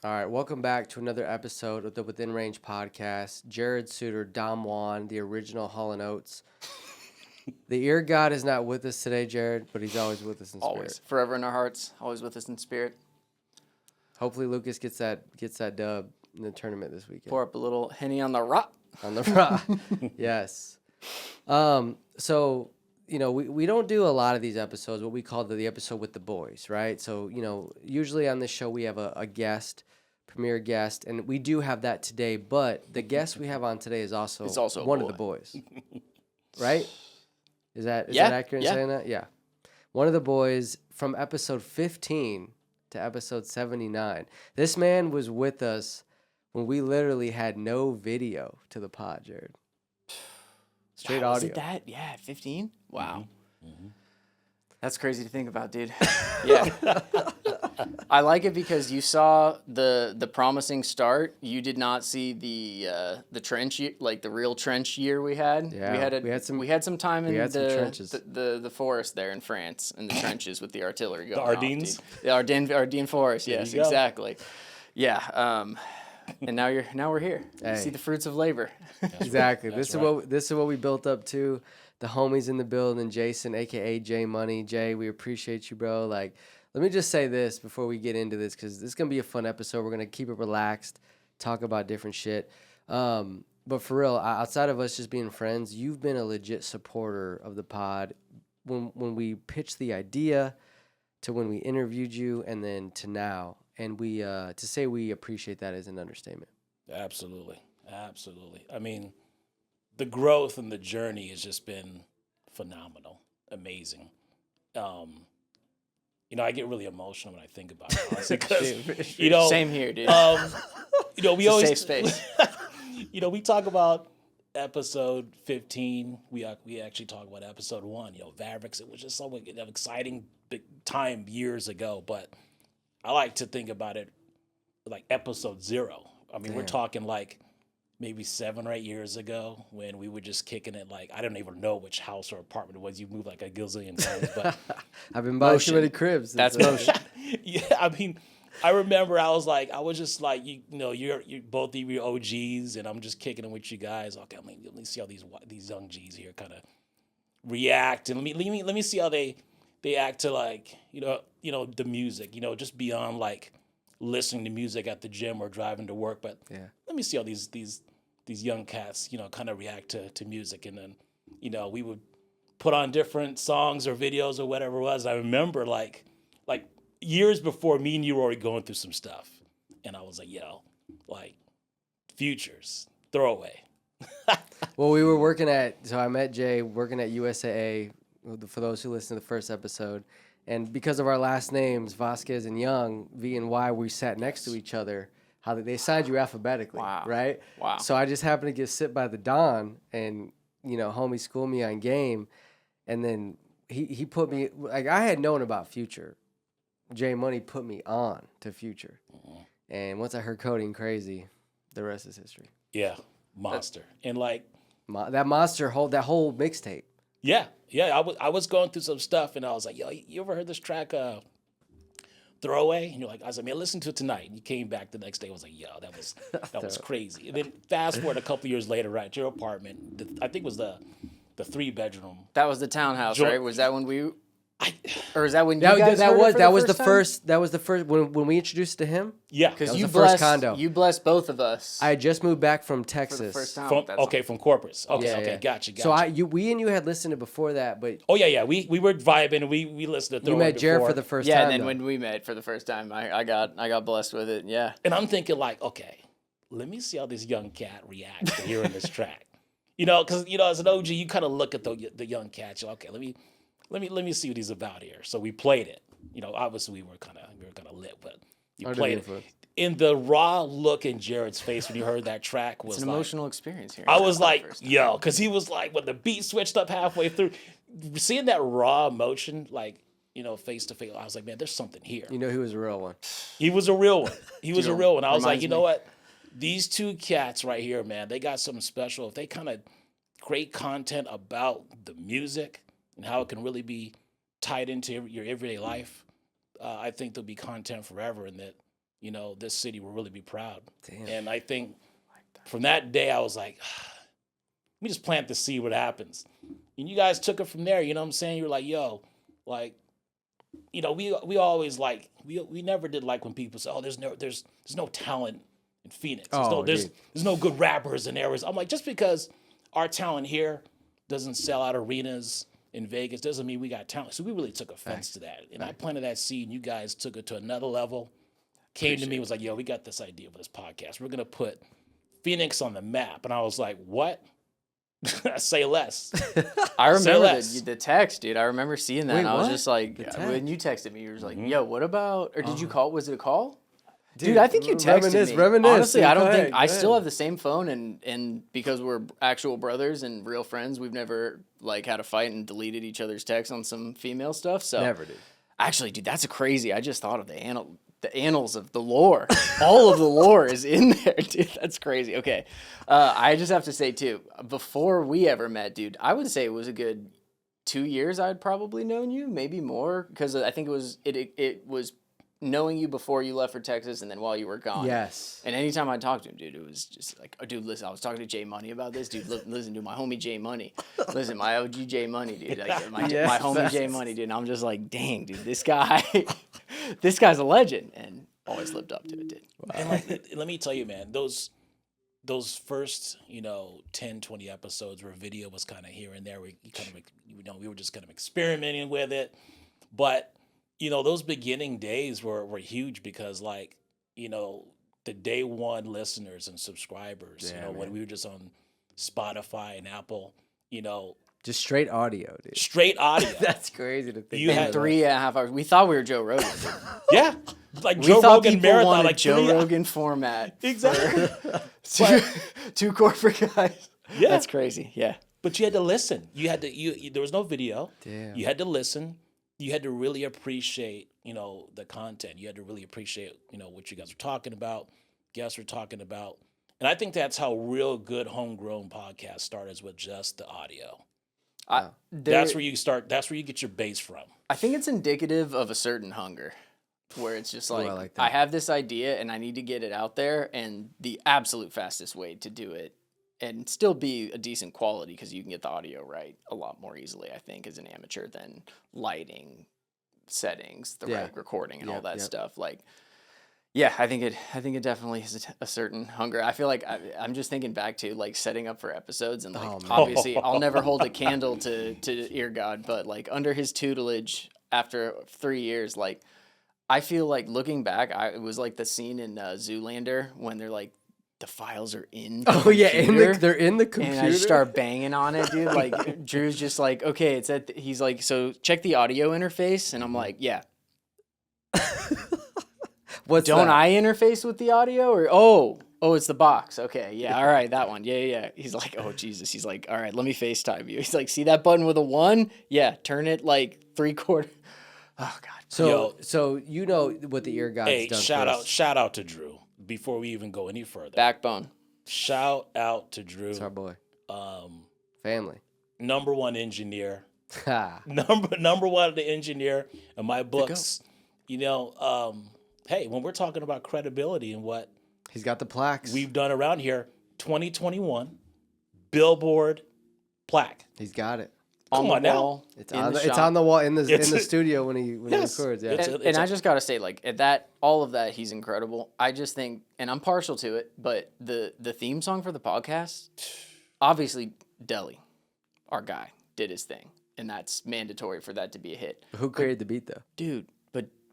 All right, welcome back to another episode of the Within Range podcast. Jared Suter, Dom Juan, the original Hall & Oates. The ear god is not with us today, Jared, but he's always with us in spirit. Always, forever in our hearts, always with us in spirit. Hopefully, Lucas gets that dub in the tournament this weekend. Pour up a little Henny on the rock. On the rock, yes. So we don't do a lot of these episodes. What we call the episode with the boys, right? So usually on this show we have a guest, premier guest, and we do have that today. But the guest we have on today is also one of the boys, right? Is that accurate in saying that? Yeah, one of the boys from episode 15 to episode 79. This man was with us when we literally had no video to the pod, Jared. Straight audio. Was it that? Yeah, 15? Wow. Mm-hmm. That's crazy to think about, dude. Yeah. I like it because you saw the promising start. You did not see the trench, like the real trench year we had. Yeah, we had some time in the forest there in France, in the trenches with the artillery going the Ardennes? off, the Ardennes forest, yes, exactly. Yeah. And now we're here. Hey. See the fruits of labor. Exactly. This is what we built up to. The homies in the building, Jason, aka J Money. Jay, we appreciate you, bro. Like, let me just say this before we get into this, because this is gonna be a fun episode. We're gonna keep it relaxed, talk about different shit. But for real, outside of us just being friends, you've been a legit supporter of the pod. When we pitched the idea, to when we interviewed you, and then to now. And we to say we appreciate that is an understatement. Absolutely. I mean, the growth and the journey has just been phenomenal, amazing. I get really emotional when I think about it, honestly, because same here, dude. We always safe space. We talk about episode 15. We actually talk about episode 1. Mavericks. It was just so an exciting big time years ago, but I like to think about it like episode 0. I mean, We're talking like maybe 7 or 8 years ago when we were just kicking it. Like, I don't even know which house or apartment it was. You moved like a gazillion times, but I've been buying too many cribs. That's motion. Yeah, I mean, I remember I was just like, you're both of you OGs, and I'm just kicking it with you guys. Okay, let me see how these young G's here kind of react, and let me see how they act to like the music, just beyond like listening to music at the gym or driving to work. But let me see how these young cats, kind of react to music. And then, we would put on different songs or videos or whatever it was. I remember like years before, me and you were already going through some stuff. And I was like, Futures, Throwaway. Well, so I met Jay working at USAA, for those who listened to the first episode. And because of our last names, Vasquez and Young, V and Y, we sat next to each other. How they signed you alphabetically, right? Wow. So I just happened to get sit by the Don, and homie schooled me on game, and then he put me, like, I had known about Future. J Money put me on to Future, and once I heard Coding Crazy, the rest is history. Yeah, monster, and like that monster that whole mixtape. Yeah. I was going through some stuff, and I was like, "Yo, you ever heard this track, Throwaway?" And you're like, "I was like, man, listen to it tonight." And you came back the next day. I was like, "Yo, that was crazy." And then fast forward a couple years later, right, your apartment. I think it was the 3-bedroom. That was the townhouse, right? Was that when we? Or is that when you guys that heard was it for that the was first the time? first that was the first when we introduced it to him. Yeah, because you blessed condo. You blessed both of us. I had just moved back from Texas for the first time. From Corpus. Okay, gotcha. So we and you had listened to before that, but we were vibing, and we listened to Throwaway. You met Jared for the first time. Yeah, and then when we met for the first time, I got blessed with it. Yeah, and I'm thinking like, okay, let me see how this young cat reacts to hearing this track. Because as an OG, you kind of look at the young cat. You're like, okay, let me see what he's about here. So we played it. Obviously we were kind of lit, but you played it. In the raw look in Jared's face when you heard that track was it's an emotional experience here. I was like, yo, because he was like, when the beat switched up halfway through, seeing that raw emotion, like, face to face, I was like, man, there's something here. He was a real one. He was a real one. I was like, you know what? These two cats right here, man, they got something special. If they kind of create content about the music and how it can really be tied into your everyday life, I think there'll be content forever, and that you know, this city will really be proud. Damn. And I think from that day, I was like, let me just plant the seed, what happens. And you guys took it from there, you know what I'm saying? You were like, yo, like, you know, we always like, we never did like when people say, oh, there's no talent in Phoenix. There's no good rappers in areas. I'm like, just because our talent here doesn't sell out arenas in Vegas doesn't mean we got talent. So we really took offense to that. And I planted that seed and you guys took it to another level. Came to me, was like, yo, we got this idea for this podcast. We're going to put Phoenix on the map. And I was like, what? Say less. I remember less. the text, dude. I remember seeing that. Wait, and I was what? just like, The when you texted me, you were just like, yo, what about, or did you call, was it a call? Dude, Dude, I think you texted me. reminisce. Honestly, I Go don't ahead, think, go I still ahead. have the same phone and because we're actual brothers and real friends, we've never like had a fight and deleted each other's texts on some female stuff. So Never did. actually, dude, that's a crazy. I just thought of the annals of the lore. All of the lore is in there, dude. That's crazy. Okay. I just have to say, too, before we ever met, dude, I would say it was a good 2 years I'd probably known you, maybe more, because I think it was knowing you before you left for Texas and then while you were gone. Yes. And anytime I talked to him, dude, it was just like, oh, dude, listen, I was talking to Jay Money about this, dude. Listen to my homie Jay Money. Listen, my OG Jay Money, dude. Like, my homie Jay Money, dude. And I'm just like, dang, dude, this guy, this guy's a legend. And always lived up to it, dude. And like, let me tell you, man, those first, 10, 20 episodes where video was kind of here and there, we were just kind of experimenting with it. But, those beginning days were huge because like, the day one listeners and subscribers, when we were just on Spotify and Apple, Just straight audio, dude. straight audio. That's crazy to think. You about. had 3.5 hours. We thought we were Joe Rogan. Dude. Yeah. Like We Joe thought Rogan people marathon, wanted like Joe 3 Rogan format. Exactly. Two corporate guys. Yeah. That's crazy. Yeah. But you had to listen. You had to. There was no video. Damn. You had to listen. You had to really appreciate, the content. You had to really appreciate, what you guys were talking about, guests were talking about, and I think that's how real good homegrown podcasts start, is with just the audio. That's where you start. That's where you get your base from. I think it's indicative of a certain hunger, where it's just like, I like I that. have this idea and I need to get it out there, and the absolute fastest way to do it and still be a decent quality, because you can get the audio right a lot more easily, I think, as an amateur, than lighting, settings, the Yeah. right recording, and all Yep, that yep. stuff. Like, yeah, I think it definitely is a certain hunger. I feel like I'm just thinking back to like setting up for episodes, and like Oh, man. obviously I'll never hold a candle to Ear God, but like under his tutelage after 3 years, like I feel like looking back, it was like the scene in Zoolander when they're like, the files are in. The Oh yeah, computer, they're in the computer. and I just start banging on it, dude. Like Drew's just like, okay, it's at. He's like, so check the audio interface, and I'm like, yeah. What's Don't that? I interface with the audio, or oh, it's the box. Okay, yeah, all right, that one. Yeah. He's like, oh Jesus. He's like, all right, let me FaceTime you. He's like, see that button with a 1? Yeah, turn it like 3/4. Oh God. So you know what the ear god's Hey, done. shout for out, us. shout out to Drew. Before we even go any further, Backbone. shout out to Drew, It's our boy. um, Family. number one engineer, Ha. number one the engineer in my books. Hey, when we're talking about credibility and what He's got the plaques. we've done around here, 2021 Billboard plaque. He's got it. Come the on now. wall, It's in on the the, it's shop. on the wall in the It's- studio when he Yes. records. Yeah. It's And I just gotta say, like at that, all of that, he's incredible. I just think, and I'm partial to it, but the theme song for the podcast, obviously, Deli, our guy, did his thing, and that's mandatory for that to be a hit. Who created the beat though? Dude,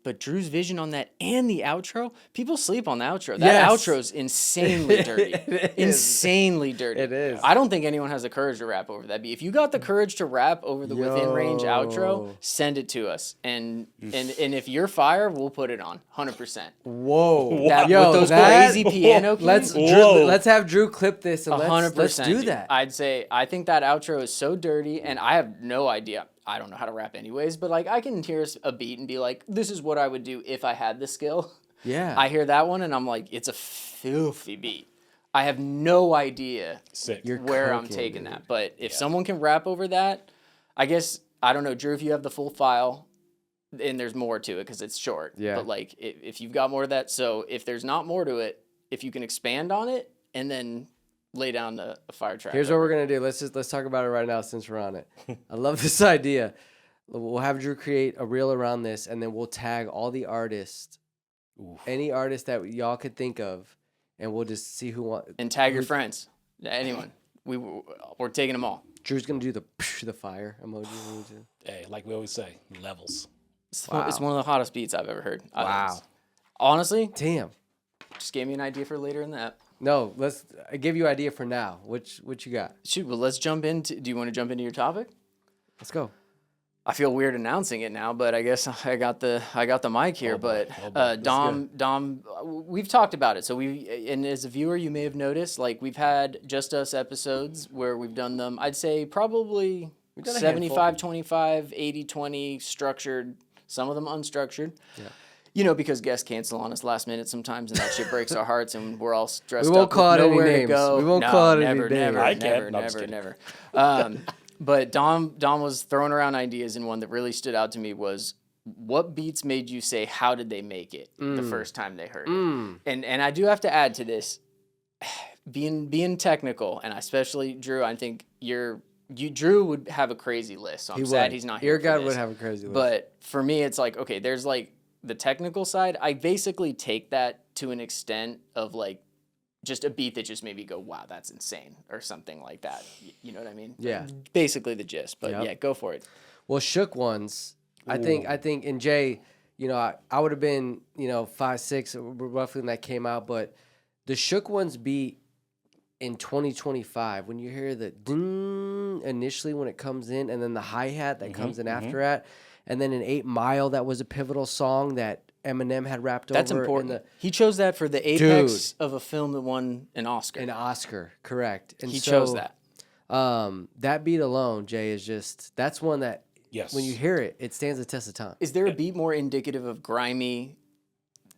but Drew's vision on that and the outro, people sleep on the outro. That Yes. outro's insanely dirty. It is. Insanely dirty. It is. I don't think anyone has the courage to rap over that beat. If you got the courage to rap over the within range outro, Yo. send it to us. And if you're fire, we'll put it on 100%. Whoa. That, Yo, with those that- crazy piano keys. Let's Whoa. let's have Drew clip this and 100%. let's do dude. that. I'd say I think that outro is so dirty, and I have no idea. I don't know how to rap anyways, but like I can hear a beat and be like, "This is what I would do if I had the skill." Yeah. I hear that one and I'm like, "It's a filthy beat." I have no idea Sick. You're where I'm cooking, taking dude. that, but if someone can rap over that, I guess I don't know, Drew. If you have the full file, and there's more to it because it's short. Yeah. But like if you've got more of that, so if there's not more to it, if you can expand on it and then lay down a fire track. Here's what we're gonna do. Let's talk about it right now since we're on it. I love this idea. We'll have Drew create a reel around this, and then we'll tag all the artists, any artist that y'all could think of, and we'll just see who wants. And tag your friends, anyone. We're taking them all. Drew's gonna do the fire emoji. Hey, like we always say, levels. It's one of the hottest beats I've ever heard. Wow. Honestly, Damn. just gave me an idea for later in the app. No, I give you an idea for now. What you got? Shoot, well, let's jump into. Do you want to jump into your topic? Let's go. I feel weird announcing it now, but I guess I got the mic here. But Dom, we've talked about it. So and as a viewer, you may have noticed, like we've had Just Us episodes where we've done them. I'd say probably done a 75-25, 80-20 structured. Some of them unstructured. Yeah. You know, because guests cancel on us last minute sometimes, and that shit breaks our hearts, and we're all stressed We won't up call with it any nowhere to names. go. We won't No, call it any never, names. never, I can't. never, No, I'm just never, kidding. never. But Dom was throwing around ideas, and one that really stood out to me was what beats made you say, "How did they make it?" the first time they heard it. And I do have to add to this, being technical, and especially Drew. I think Drew would have a crazy list. So I'm sad he's not here. Ear for God this. would have a crazy list. But for me, it's like, okay, there's like the technical side. I basically take that to an extent of like just a beat that just made me go, wow, that's insane, or something like that. You know what I mean? Yeah. Basically the gist. But Yep. yeah, go for it. Well, Shook Ones, I think, and Jay, you know, I would have been, you know, 5, 6, roughly when that came out, but the Shook Ones beat in 2025, when you hear the ding initially when it comes in, and then the hi-hat that comes in after that, and then an 8 Mile, that was a pivotal song that Eminem had rapped That's over. important. He chose that for the apex of a film that won an Oscar. An Oscar, correct. And He so, chose that. That beat alone, Jay, is just, that's one that, Yes. when you hear it, it stands the test of time. Is there a beat more indicative of grimy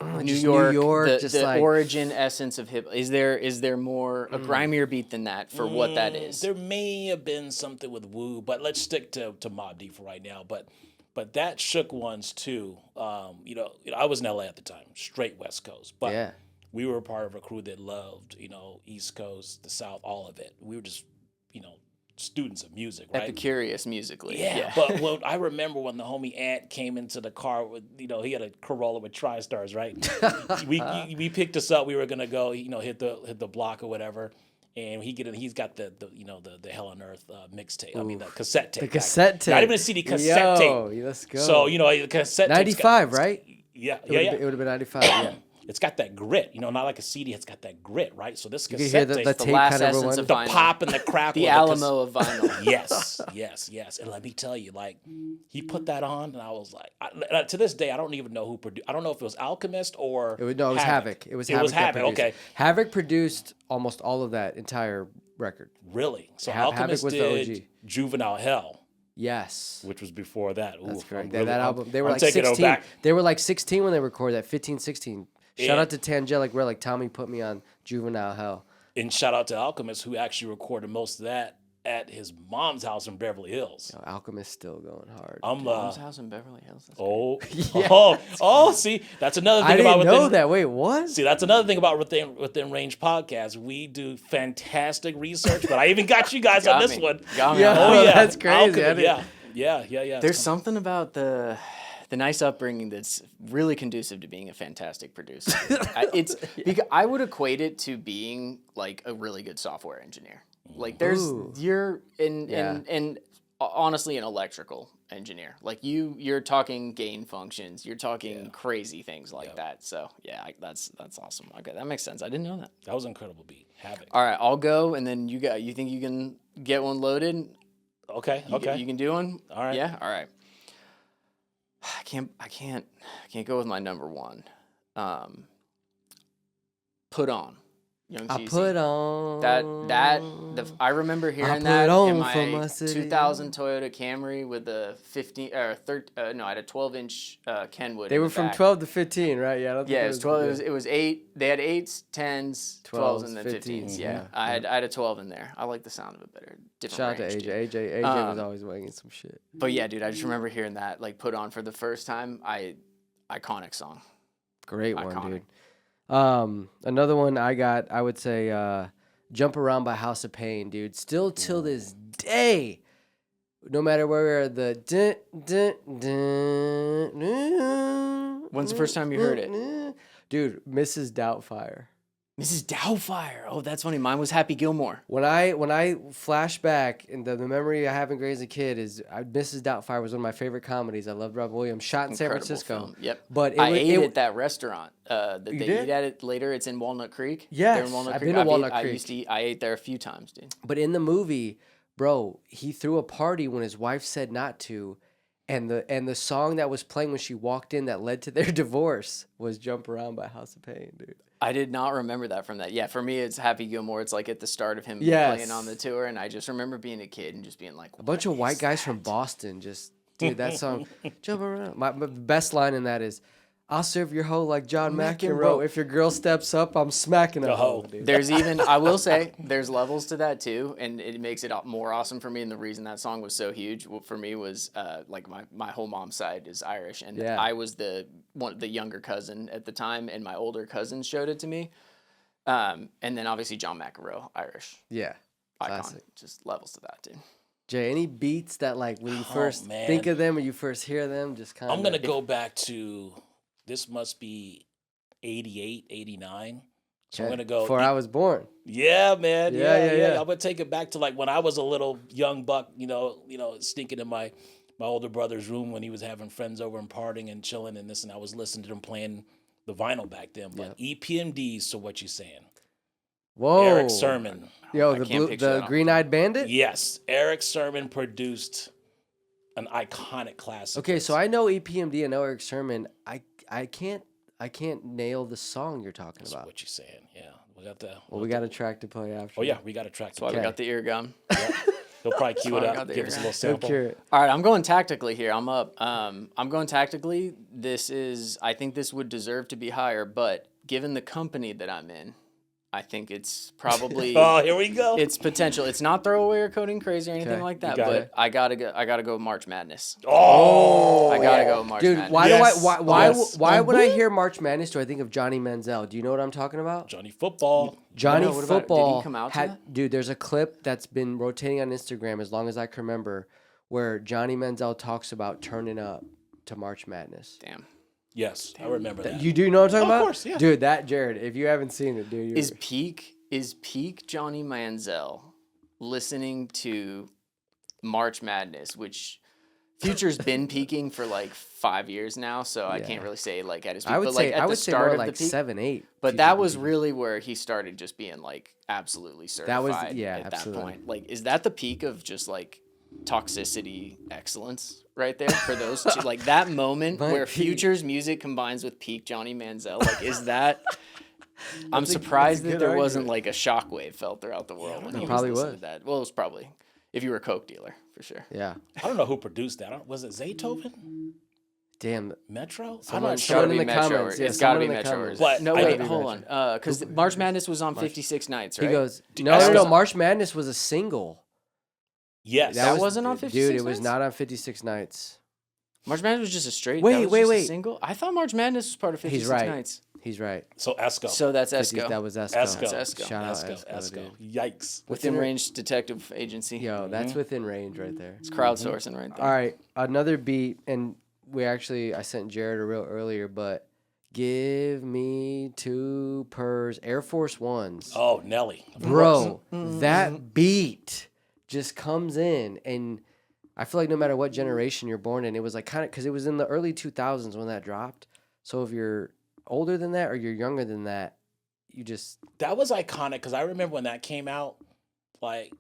New just York, New York, the just the like- origin essence of hip? Is there more a grimier beat than that for what that is? There may have been something with Wu, but let's stick to Mobb Deep for right now. But that Shook Ones too. You know, I was in LA at the time, straight West Coast. But Yeah. we were a part of a crew that loved, you know, East Coast, the South, all of it. We were just, you know, students of music, right? Epicurious musically. Yeah, but I remember when the homie Ant came into the car with, you know, he had a Corolla with TriStars, right? we picked us up. We were gonna go, you know, hit the block or whatever, and he's got the you know the Hell on Earth mixtape. I mean the cassette tape. The cassette tape. Not even a CD, cassette tape. Let's go. So you know, the cassette tape. 95, right? Yeah, It would yeah. have been 95, yeah. It's got that grit, you know, not like a CD. It's got that grit, right? So this You can hear cassette the tape, tape last kind of essence rewind. of the vinyl. pop and the crackle, The of the Alamo of vinyl. yes. And let me tell you, like, he put that on, and I was like, to this day, I don't even know who produced. I don't know if it was Alchemist or It was Havoc. It was It was Havoc. that Havoc. produced it. Okay, Havoc produced almost all of that entire record. really. So Havoc Alchemist was the did OG. Juvenile Hell, Yes. which was before that. Ooh, That's correct. I'm That really- album, they were I'm like taking it 16. back. They were like 16 when they recorded that, 15, 16. Shout Yeah. out to Tangelic Relic. Tommy put me on Juvenile Hell. And shout out to Alchemist, who actually recorded most of that at his mom's house in Beverly Hills. Yo, Alchemist still going hard. I'm Mom's house in Beverly Hills. That's See, that's another thing I about didn't know within, that. Wait, what? See, that's another thing about within Range podcast. We do fantastic research, but I even got you guys on Got this me. one. Got me. Yeah. Oh Oh, yeah, that's crazy. I Alchemist, didn't- yeah. There's something about the nice upbringing that's really conducive to being a fantastic producer. It's because I would equate it to being like a really good software engineer. Like there's Ooh. you're Yeah. and honestly an electrical engineer. Like you're talking gain functions, you're talking crazy things like that. So yeah, that's awesome. Okay, that makes sense. I didn't know that. That was an incredible beat. Havoc. All right, I'll go, and then you think you can get one loaded? Okay. You can do one? All right. Yeah, all right. I can't go with my number one. Put On Young I Jeezy. put on I remember hearing put that on in for my my city. 2000 Toyota Camry with a 15 or no, I had a 12-inch Kenwood. They in were the from back. 12 to 15, right? Yeah, I don't think Yeah, it it was 12. yeah. It was 8. They had 8s, 10s, 12s, and then 12s, 15s. 15s, Yeah, yeah. I had a 12 in there. I like the sound of it better. Different Shout out to range, AJ. dude. AJ was always winging some shit. But yeah, dude, I just remember hearing that like put on for the first time. Iconic song. Great one, Iconic. dude. Another one I would say Jump Around by House of Pain, dude. Still till this day, no matter where the When's the first time you heard it? Dude, Mrs. Doubtfire. Mrs. Doubtfire. Oh, that's funny. Mine was Happy Gilmore. When I flash back, and the memory I have in grade as a kid is Mrs. Doubtfire was one of my favorite comedies. I loved Robin Williams. Shot in San Incredible Francisco. film. Yep. But I ate at that restaurant that they did? eat at it later. It's in Walnut Creek. Yes, They're in Walnut I've Creek. been to Walnut I Creek. used to eat. I ate there a few times, dude. But in the movie, bro, he threw a party when his wife said not to, and the song that was playing when she walked in that led to their divorce was "Jump Around" by House of Pain, dude. I did not remember that from that. Yeah, for me, it's Happy Gilmore. It's like at the start of him Yes. playing on the tour, and I just remember being a kid and just being like, A bunch of white guys from Boston just, dude, that song, "Jump Around." My best line in that is, "I'll serve your hoe like John McEnroe. If your girl steps up, I'm smacking a hoe." Dude. There's even, I will say, there's levels to that too, and it makes it more awesome for me. And the reason that song was so huge for me was like my whole mom's side is Irish, and Yeah. I was the younger cousin at the time, and my older cousins showed it to me. And then obviously John McEnroe, Irish Yeah, icon, classic. just levels to that, dude. Jay, any beats that like when you first man. think of them or you first hear them, just kind of. I'm gonna go back to this must be 88, 89. So I'm gonna go. before I was born. Yeah, man. Yeah, yeah. I'm gonna take it back to like when I was a little young buck, sneaking in my older brother's room when he was having friends over and partying and chilling and this, and I was listening to them playing the vinyl back then. But EPMDs, so what you saying? Whoa, Eric Sermon. Yo, I the can't picture that. Green-Eyed Bandit. Yes, Eric Sermon produced an iconic classic. Okay, so I know EPMD and Eric Sermon. I can't nail the song you're talking That's about. what you're saying. Yeah, we got the. Well, we got a track to play after. Oh yeah, we got a track. That's why we got the ear gum. He'll probably cue it why I up, got the give us a ear. little sample. Cure it. All right, I'm going tactically here. I'm up. I'm going tactically. I think this would deserve to be higher, but given the company that I'm in, I think it's probably Oh, here we go. its potential. It's not throwaway or coding crazy or anything Okay, like that, got but it. I gotta go March Madness. Oh, I gotta go March Dude, Madness. why Yes, do why yes. when I hear March Madness do I think of Johnny Manziel? Do you know what I'm talking about? Johnny Football. Johnny No, what about it? Did he Football come out to had that? dude. There's a clip that's been rotating on Instagram as long as I can remember, where Johnny Manziel talks about turning up to March Madness. Damn. Yes, I remember that. You do know what I'm talking Of about? course, yeah. Dude, that Jared, if you haven't seen it, dude, Is peak Johnny Manziel listening to March Madness, which Future's been peaking for like 5 years now, so I can't really say like at his peak. I would but say like at I the would say start more of like the peak, 7, 8. But that was really where he started just being like absolutely certified. That was- yeah, at absolutely. that point. Like, is that the peak of just like toxicity excellence right there for those two? Like that moment My where peak. Future's music combines with peak Johnny Manziel. Like, is that? I'm surprised that's a that good there wasn't argument. like a shockwave felt throughout the world when he was Probably listening was. to that. Well, it was probably if you were a coke dealer for sure. Yeah. I don't know who produced that. Was it Zaytoven? Damn. Metro? I'm Someone- not It's sure. gotta in be the Metro. comments. Yeah, It's got to someone be in the Metro. comments. But No, I wait, know- hold on. Because March Madness was on 56 Nights, right? He goes, Dude, no, I no, no. was- March Madness was a single. Yes. That wasn't on 56 Dude, it was Nights? not on 56 Nights. March Madness was just a straight. Wait, that was wait, just a wait. single. I thought March Madness was part of 56 He's right. Nights. He's right. So Esco. So that's 50 Esco. That was Esco. Esco. That's Esco. Shout out Esco. Esco, Esco. dude. Yikes. Within Range Detective Agency. Yo, that's within range right there. It's crowdsourcing right there. All right, another beat, and I sent Jared a reel earlier, but give me 2 purrs, Air Force Ones. Oh, Nelly. Bro, that beat just comes in, and I feel like no matter what generation you're born in, it was like kind of, because it was in the early 2000s when that dropped. So if you're older than that or you're younger than that, you just, That was iconic because I remember when that came out, like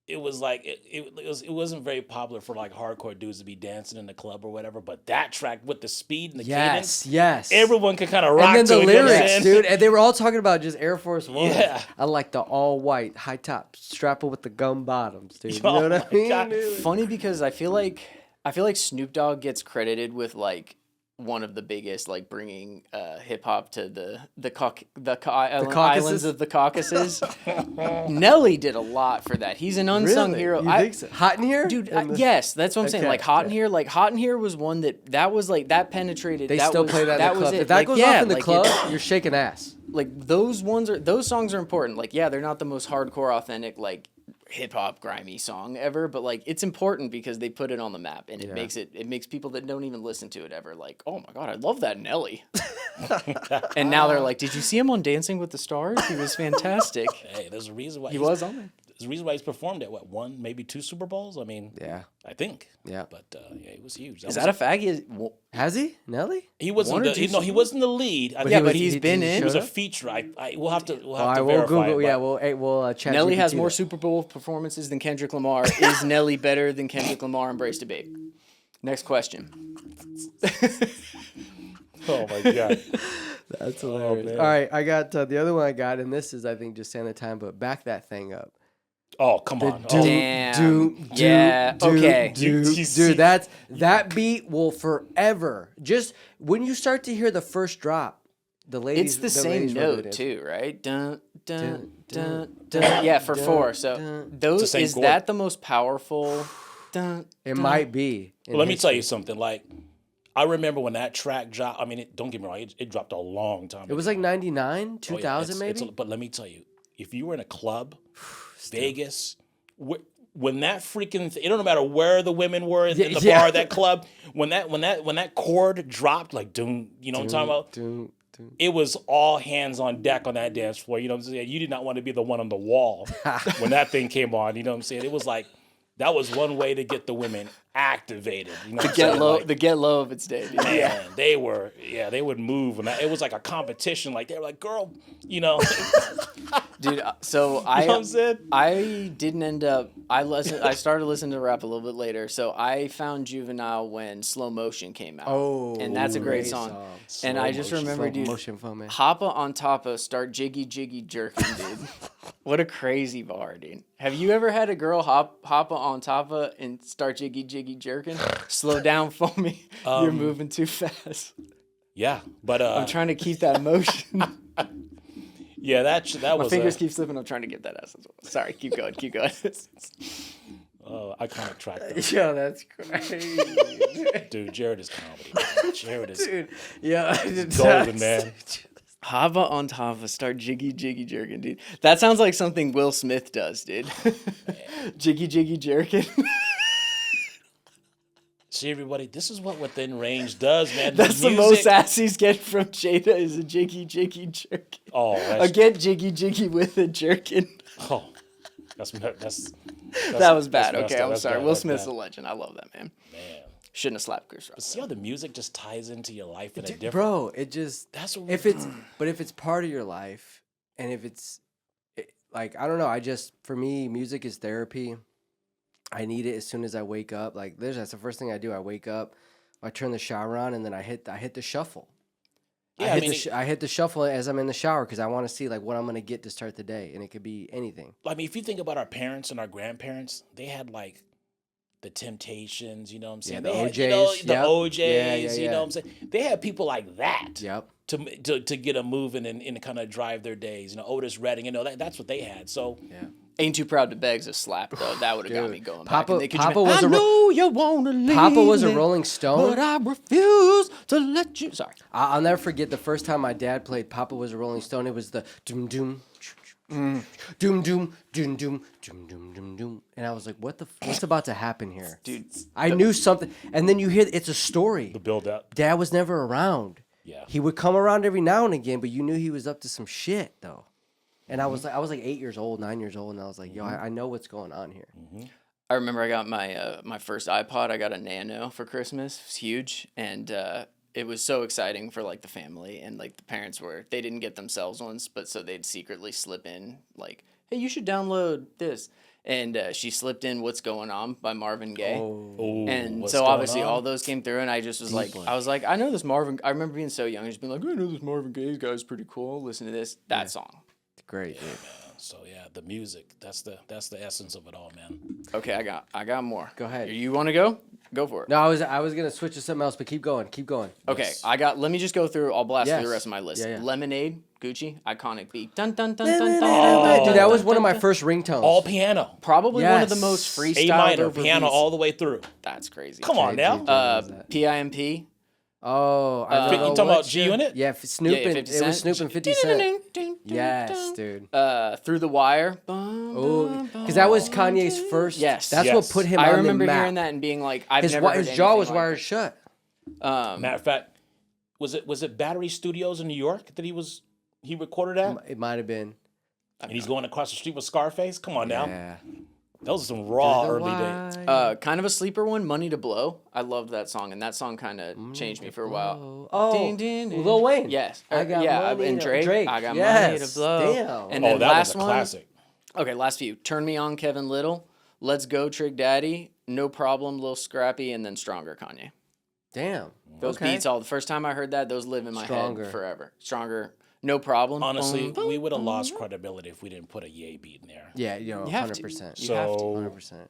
it was like it wasn't very popular for like hardcore dudes to be dancing in the club or whatever. But that track with the speed and the cadence, Yes. everyone could kind of rock And then to the it. You know what I'm lyrics, saying? dude, and they were all talking about just Air Force One. Yeah. I like the all white, high top, strapper with the gum bottoms, dude. You Oh know what I my mean? God. dude? Funny because I feel like Snoop Dogg gets credited with like one of the biggest, like bringing hip hop to the Caucasus? islands of the Caucasus. Nelly did a lot for that. He's an unsung Really? hero. You think so? Hot in here, Dude, In the- yes, that's what I'm saying. Okay, Like Hot in okay. Here, Hot in Here was one that was like that penetrated. They that still was, play that in that the was club. it. If that Like, goes yeah, off in the like, club, it- you're shaking ass. like those songs are important. Like yeah, they're not the most hardcore, authentic like hip hop grimy song ever, but like it's important because they put it on the map and it makes people that don't even listen to it ever like, oh my god, I love that Nelly. And now they're like, did you see him on Dancing with the Stars? He was fantastic. Hey, there's a reason why He was on there. There's a reason why he's performed at what, one, maybe 2 Super Bowls. I mean, Yeah. I think. Yeah. But yeah, he was huge. Is that a fact? Has he? Nelly? He wasn't one or two he wasn't the lead. I But think he was- but he's he- been he in. he was a showed up? feature. We'll have to All right, we'll verify Google. it, Yeah, but we'll chat. Nelly has GPT more that. Super Bowl performances than Kendrick Lamar. Is Nelly better than Kendrick Lamar in Brace to Babe? Next question. oh my god. That's hilarious. man. All right, I got the other one I got, and this is I think just saying the time, but back that thing up. Oh, come on. Doom, Damn. Yeah, okay. You see- Dude, that beat will forever. Just when you start to hear the first drop, the ladies. It's the same ladies will do note it. too, right? Dun dun dun dun. Yeah, for 4. So those same is chord. that the most powerful? Dun. It might be. in Well, let me tell history. you something. Like, I remember when that track dropped. I mean, don't get me wrong, it dropped a long time ago. It was like 99, Oh, yeah, 2000 maybe. but let me tell you, if you were in a club, Vegas, when that freaking it don't matter where the women were in the yeah. bar, that club, when that chord dropped, like doom, you know what I'm talking about? Doom. It was all hands on deck on that dance floor. You know what I'm saying? You did not want to be the one on the wall when that thing came on. You know what I'm saying? It was like that was one way to get the women activated. You know what I'm Get saying? low, Like, the get low of its day. Dude. man, they would move, and it was like a competition. Like they were like, "Girl, you know." Dude, so You know what I'm saying? I didn't end up. I started listening to rap a little bit later. So I found Juvenile when Slow Motion came out. Oh, and that's a great song. And I just remember, dude, motion phone, man. Hoppa on Toppa, start jiggy jiggy jerking, dude. What a crazy bar, dude. Have you ever had a girl hoppa on Toppa and start jiggy jiggy jerking? Slow down for me. You're moving too fast. Yeah, but I'm trying to keep that motion. yeah, that My was fingers keep slipping. I'm trying to get that ass as well. Sorry, keep going. iconic track. Though. Yo, that's crazy. Dude, Jared is comedy. Man. Jared is Dude, yeah, golden, man. Hava on Tava, start jiggy jiggy jerking, dude. That sounds like something Will Smith does, dude. Jiggy jiggy jerking. See, everybody, this is what Within Range does, man. That's the music- most ass he's getting from Jada is a jiggy jiggy jerkin. Oh, that's, Again, jiggy jiggy with a jerkin. oh, that's That was that's bad. messed Okay, up. I'm That's sorry. bad. Will That's Smith's bad. a legend. I love that man. Man. Shouldn't have slapped Chris Rock. See how the music just ties into your life in a different. Bro, it just That's what if it's part of your life, and if it's like I don't know, for me, music is therapy. I need it as soon as I wake up. Like that's the first thing I do. I wake up, I turn the shower on, and then I hit the shuffle. Yeah, I hit the shuffle as I'm in the shower because I want to see like what I'm gonna get to start the day, and it could be anything. I mean, if you think about our parents and our grandparents, they had like the Temptations, you know what I'm saying? the They had, OJs, the yep. OJs, Yeah, you yeah. know what I'm saying? They had people like that Yep. to get them moving and kind of drive their days. You know, Otis Redding, that's what they had. So Yeah. Ain't Too Proud to Beg's a slap though. That would have got Dude, me going Papa- back. And they Papa was I a ro- know you wanna leave Papa was a me, Rolling Stone. but I refuse to let you. Sorry. I'll never forget the first time my dad played Papa Was a Rolling Stone. It was the doom doom, doom doom, doom doom, doom doom doom doom, and I was like, what's about to happen here, Dude. I knew something, and then you hear it's a story. the build up. Dad was never around. Yeah. He would come around every now and again, but you knew he was up to some shit though. And I was like 8 years old, 9 years old, and I was like, yo, I know what's going on here. I remember I got my my first iPod. I got a Nano for Christmas. It was huge, and it was so exciting for like the family and like the parents they didn't get themselves ones, but so they'd secretly slip in like, hey, you should download this. and she slipped in "What's Going On" by Marvin Gaye. Ooh, And what's so going obviously on? all those came through, and I just was like, one. I was like, I know this Marvin. I remember being so young, and just being like, I know this Marvin Gaye guy's pretty cool. Listen to this, that song. Great, dude. So yeah, the music. That's the essence of it all, man. Okay, I got more. Go ahead. You want to go? Go for it. No, I was gonna switch to something else, but keep going. Okay, Yes. let me just go through. I'll blast through the Yes. rest of my list. Yeah, yeah. Lemonade, Gucci, iconic beat. Dun dun dun dun dun. Oh. Dude, that was one of my first ringtones. All piano, Probably one of the Yes. most A freestyled minor, over piano beats. all the way through. That's crazy. Come on now. PIMP. Oh, I don't You know talking about what G year- Unit? Yeah, Snoop Yeah, and 50 it was Cent. Snoop and 50 Cent. Yes, dude. Through the Wire. Oh, because that was Kanye's first. Yes. that's Yes. what put him I on remember the map. hearing that and being like, I've His never heard his jaw anything was like wired that. shut. Matter of fact, was it Battery Studios in New York that he recorded at? It might have been. And he's going across the street with Scarface. Come on now, Yeah. those are some raw The early days. wire. Kind of a sleeper one, Money to Blow. I loved that song, and that song kind of changed me for a while. Oh, Ding, ding, ding. Lil Wayne. Yes. I got yeah, money and to- Drake. I got money Yes. to blow. Damn. And Oh, then that last was a one. classic. Okay, last few. Turn Me On, Kevin Little. Let's Go, Trick Daddy. No Problem, Lil Scrappy, and then Stronger, Kanye. Damn. Those Okay. beats, the first time I heard that, those live in my Stronger. head forever. Stronger, No Problem. Honestly, Boom, we would have boom, lost boom. credibility if we didn't put a Ye beat in there. Yeah, You have to. 100%. You have to. So 100%.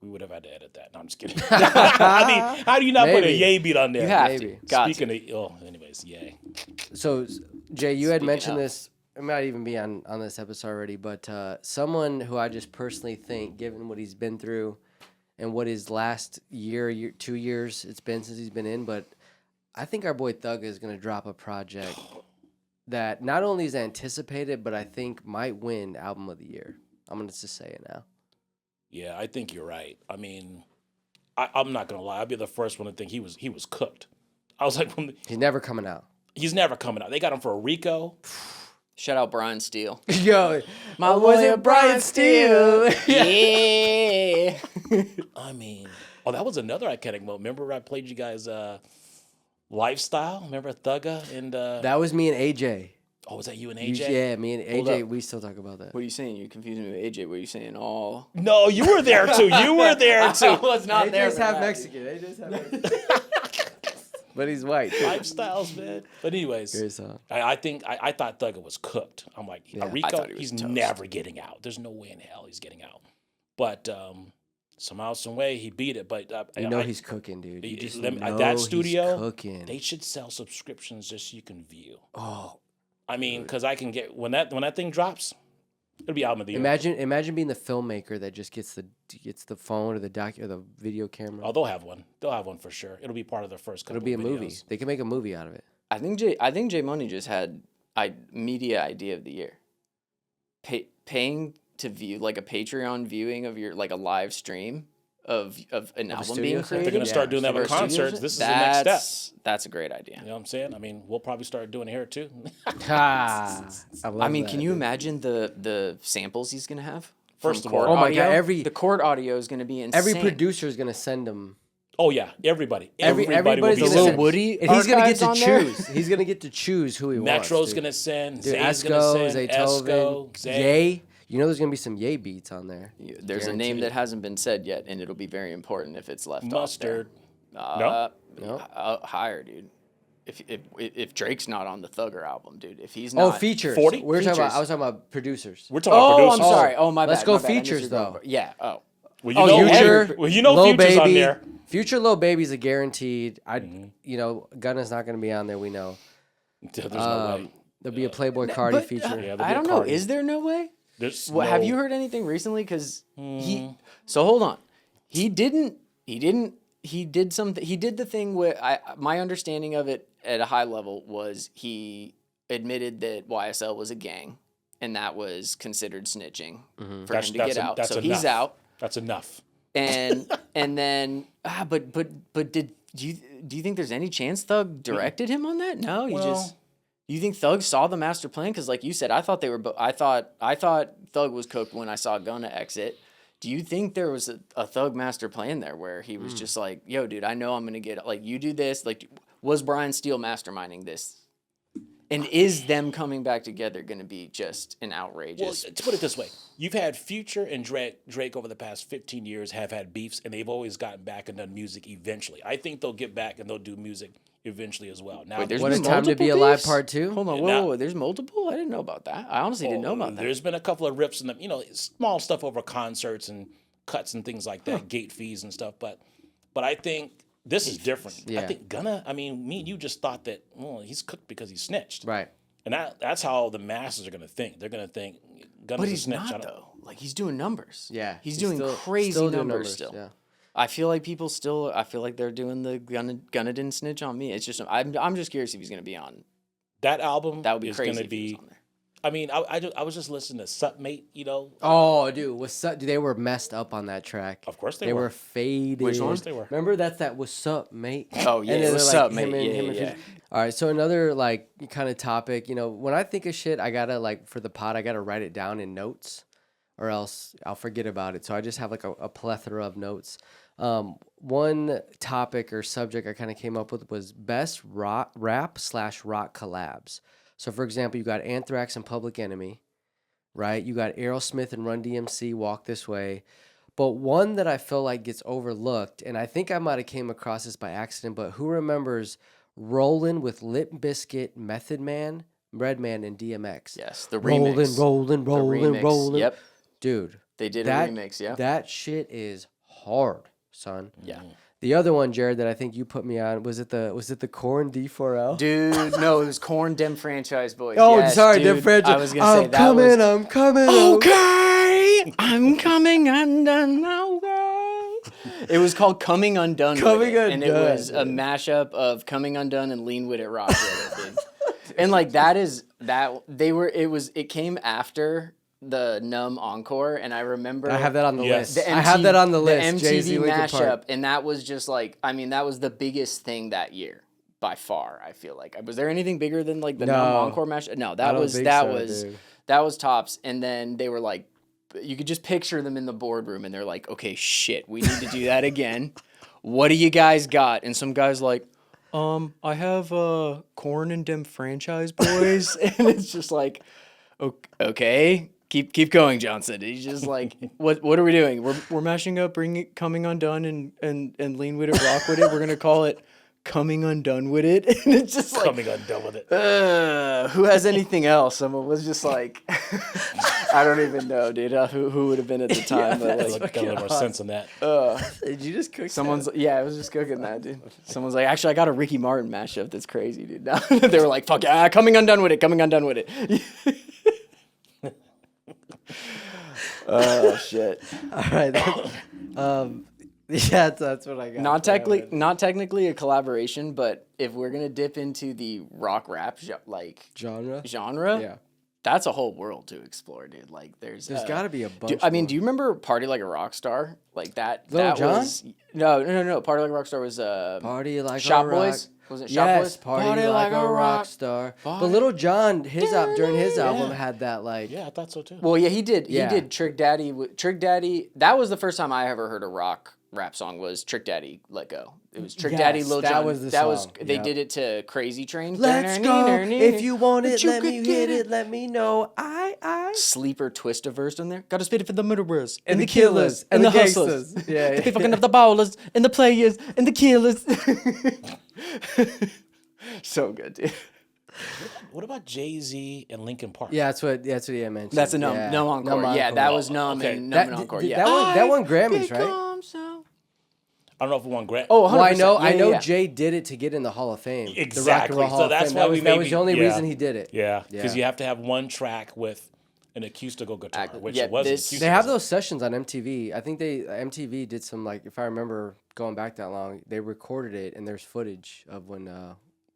we would have had to edit that. No, I'm just kidding. I mean, how do you not put a Maybe. Ye beat on there? You have Maybe. to. Got Speaking of, anyways, Ye. So, Jay, you had Speaking mentioned of. this. It might even be on this episode already, but someone who I just personally think, given what he's been through and what his last year 2 years it's been since he's been in, but I think our boy Thug is going to drop a project that not only is anticipated, but I think might win Album of the Year. I'm going to just say it now. Yeah, I think you're right. I mean, I'm not gonna lie. I'd be the first one to think he was cooked. I was like, He's never coming out. he's never coming out. They got him for a Rico. Shout out Brian Steele. Yo, My was lawyer, it Brian Steele? Yeah. I mean, oh, that was another iconic moment. Remember I played you guys Lifestyle? Remember Thugga and That was me and AJ. oh, was that you and You- AJ? Yeah, me and Hold AJ, up. we still talk about that. What are you saying? You're confusing me with AJ. What are you saying? Oh. No, you were there too. You were there too. I was not there. AJ's for half that. Mexican. AJ's half Mexican. But he's white. too. Lifestyles, man. But anyways, Great song. I think I thought Thugga was cooked. I'm like, Yeah. I Rico, thought he was he's toast. never getting out. There's no way in hell he's getting out. But somehow, some way, he beat it. But You know he's cooking, dude. You just at know that he's studio, cooking. they should sell subscriptions just so you can view. Oh, I mean, because I can get when that thing drops, it'll be album of the year. imagine being the filmmaker that just gets the phone or the or the video camera. Oh, they'll have one. They'll have one for sure. It'll be part of their first couple. It'll be a movie. videos. They can make a movie out of it. I think J Money just had media idea of the year. Paying to view like a Patreon viewing of your like a live stream of an album studio being set? created. They're gonna start doing that Or with studio concerts. set? This is the next step. That's a great idea. You know what I'm saying? I mean, we'll probably start doing it here too. Ah, I love I mean, that, can you dude. imagine the samples he's gonna have? First From of all- court Oh my God, audio? the court audio is gonna be insane. Every producer is gonna send him. Oh yeah, everybody. Everybody's will be gonna Lil sending. send. Woody And he's gonna get archives to on there? choose. He's gonna get to choose who he wants. Metro's dude. gonna send. Dude, Zay's gonna Esco, send. Zaytoven, Esco, Zay. Yay. You know there's gonna be some Yay beats on there. There's a name Guaranteed. that hasn't been said yet, and it'll be very important if it's left Mustard. off there. No? Higher, dude. If Drake's not on the Thugger album, dude. If he's Oh, not. features. 40? We're talking about. Features. I was talking about producers. We're talking about Oh, I'm producers. sorry. Oh, my bad. Let's go my bad. I missed features, your though. number. Yeah. Oh. Well, you Oh, know, Future. Well, you know, Lil Future's on Baby. there. Future Lil Baby's a guaranteed. Mm-hmm. You know, Gunna's not gonna be on there. We know. There's no way. There'll be a Playboy Cardi But, feature. Yeah, there'll be I a don't know. Cardi. Is there no way? There's What, have no- you heard anything recently? Because he. So hold on. He didn't. He did something. He did the thing where my understanding of it at a high level was he admitted that YSL was a gang, and that was considered snitching for him to get out. That's So enough. he's out. That's enough. And then but do you think there's any chance Thug directed him on that? No, he Well- just. You think Thug saw the master plan? Because like you said, I thought they were. I thought Thug was cooked when I saw Gunna exit. Do you think there was a Thug master plan there where he was just like, "Yo, dude, I know I'm gonna get like you do this." Like, was Brian Steele masterminding this? And is them coming back together going to be just an Well, outrageous? to put it this way, you've had Future and Drake over the past 15 years have had beefs, and they've always gotten back and done music eventually. I think they'll get back and they'll do music eventually as well. Now, Wait, there's What a been Time to Be multiple Alive beefs? Part 2? Hold on, Yeah, whoa, now- whoa, whoa, there's multiple? I didn't know about that. I honestly didn't know about that. There's been a couple of rips in the, small stuff over concerts and cuts and things like that, gate fees and stuff. But I think this is different. I Yeah. think me and you just thought that, well, he's cooked because he snitched. Right. And that's how the masses are going to think. They're going to think Gunna's But a he's snitch. not, though. Like, he's doing numbers. Yeah. He's doing crazy still doing numbers still. Yeah. I feel like people still, I feel like they're doing the Gunna didn't snitch on me. It's just, I'm just curious if he's going to be on. That album That would be is crazy going to if he was be. on there. I mean, I was just listening to Supmate, Oh, dude, what's up? Dude, they were messed up on that track. Of course they They were. were faded. Which one? Of course they were. Remember that what's up, mate? Oh, yeah, And then what's they're up, mate? him and Yeah. Future. All right, so another like kind of topic, when I think of shit, I gotta like for the pod, I gotta write it down in notes, or else I'll forget about it. So I just have like a plethora of notes. One topic or subject I kind of came up with was best rap / rock collabs. So for example, you got Anthrax and Public Enemy, right? You got Aerosmith and Run DMC, Walk This Way. But one that I feel like gets overlooked, and I think I might have came across this by accident, but who remembers Rollin' with Limp Bizkit, Method Man, Redman, and DMX? Yes, the Rollin', remix. rollin', The rollin', remix. rollin'. Yep, Dude, they did that a remix, yeah. that shit is hard, son. Yeah. The other one, Jared, that I think you put me on, was it the Corn D4L? Dude, no, it was Korn Dem Franchise Boys. Oh, Yes, sorry, dude. Dem Franchise. I was gonna say that I'm was coming. okay. I'm coming undone now. It was called Coming Undone. Coming and it Undone, was a mashup of Coming Undone and Lean With It Rock With It, dude. And like it came after the Numb Encore, and I remember I have that on the Yes. list. I have that on the list. The MTV Jay-Z, Linkin mashup, Park. and that was just like, I mean, that was the biggest thing that year by far. I feel like, was there anything bigger than like the Numb No. Encore mashup? No, I that don't was think that so, was dude. that was tops. And then they were like, you could just picture them in the boardroom, and they're like, okay, shit, we need to do that again. What do you guys got? And some guy's like, I have Korn and Dem Franchise Boys, and it's just like, okay, keep going, Johnson. He's just like, what are we doing? We're mashing up, Coming Undone and Lean With It, Rock With It. We're gonna call it Coming Undone With It, and it's just like, Coming undone with it. who has anything else? Someone was just like, I don't even know, dude. Who would have been at the time? but Got like, a little more sense in that. Did you just cook someone's I was just cooking that, dude. Someone's like, actually, I got a Ricky Martin mashup that's crazy, dude. They were like, fuck yeah, Coming Undone With It, Coming Undone With It. Oh shit. All right. Yeah, that's what I got. Not technically a collaboration, but if we're gonna dip into the rock rap Genre. genre, Yeah. that's a whole world to explore, dude. Like there's There's got to be a bunch. I mean, more. do you remember Party Like a Rock Star? Like that. Lil that Jon? was no. Party Like a Rock Star was Party like Shop a rock. Boys. Was it Shop Yes, Boys? party like a rock star. But Little John, during his album had that like. Yeah, I thought so too. Well, yeah, he did. Yeah. He did Trick Daddy. Trick Daddy. That was the first time I ever heard a rock rap song. Was Trick Daddy Let Go? It was Trick Yes, Daddy, Lil that Jon. was the That was song. they Yep. did it to Crazy Train. Let's go. If you want it, You let could me get hit it. Let me know. I. Sleeper twist a verse in there. Got to spit it for the murderers And the killers and the hustlers. gangsters. Yeah, They fucking up the ballers and the players and the killers. So good, dude. What about Jay-Z and Linkin Park? Yeah, that's what he mentioned. That's a numb, yeah. numb encore. Yeah, Encore. that was numb okay. and numb That, and encore. did- Yeah. that one Grammys, right? I don't know if it won Grammy. Oh, 100%. Well, I know Yeah. Jay did it to get in the Hall of Fame. The Rock and Exactly. Roll Hall So of that's Fame. why that we was, that was maybe- the only yeah. reason he did it. Yeah, because Yeah. you have to have one track with an acoustical guitar, which yeah, it wasn't. this- They have those sessions on MTV. I think MTV did some like, if I remember going back that long, they recorded it and there's footage of when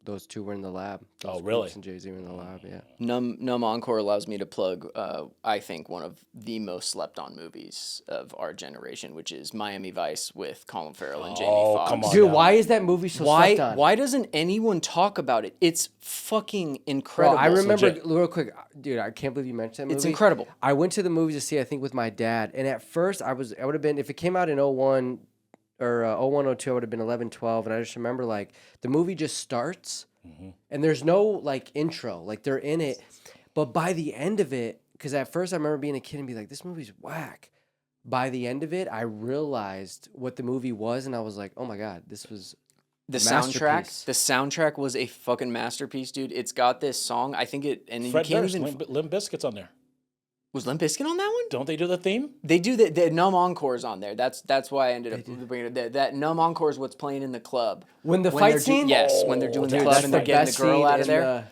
those two were in the lab. Those really? Brooks and Jay-Z were in the lab. Yeah. Numb Encore allows me to plug, I think, one of the most slept on movies of our generation, which is Miami Vice with Colin Farrell and Jamie Oh, Foxx. come on. Dude, now. why is that movie so slept on? Why doesn't anyone talk about it? It's fucking Bro, incredible. I remember legit. real quick, dude. I can't believe you mentioned that movie. It's incredible. I went to the movies to see, I think, with my dad, and at first I would have been, if it came out in 01 or 01, 02, I would have been 11, 12, and I just remember like the movie just starts, And there's no like intro, like they're in it. But by the end of it, because at first I remember being a kid and be like, this movie's whack. By the end of it, I realized what the movie was, and I was like, oh my God, this was The masterpiece. soundtrack was a fucking masterpiece, dude. It's got this song. I think it, and Fred you can't Durst, even. Limp Bizkit's on there. Was Limp Bizkit on that one? Don't they do the theme? They do the Numb Encore's on there. That's why I ended up bringing it. That Numb Encore is what's playing in the club. When the When fight they're scene? yes, when they're doing the Dude, club that's and they're the getting the best girl scene out of in there. the-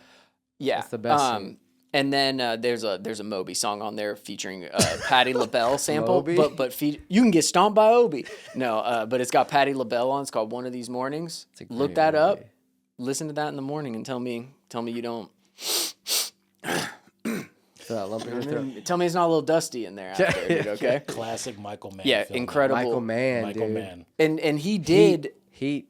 Yeah, That's the best scene. And then there's a Moby song on there featuring Patti LaBelle sample, Moby? but you can get stomped by Obi. No, but it's got Patti LaBelle on. It's called One of These Mornings. It's a Look great that up. movie. Listen to that in the morning and tell me you don't. Feel that lump in your throat. Tell me it's not a little dusty in there out there, dude. Okay. Classic Michael Mann. Yeah, film. incredible. Michael Mann, Michael dude. Mann. And he did. Heat.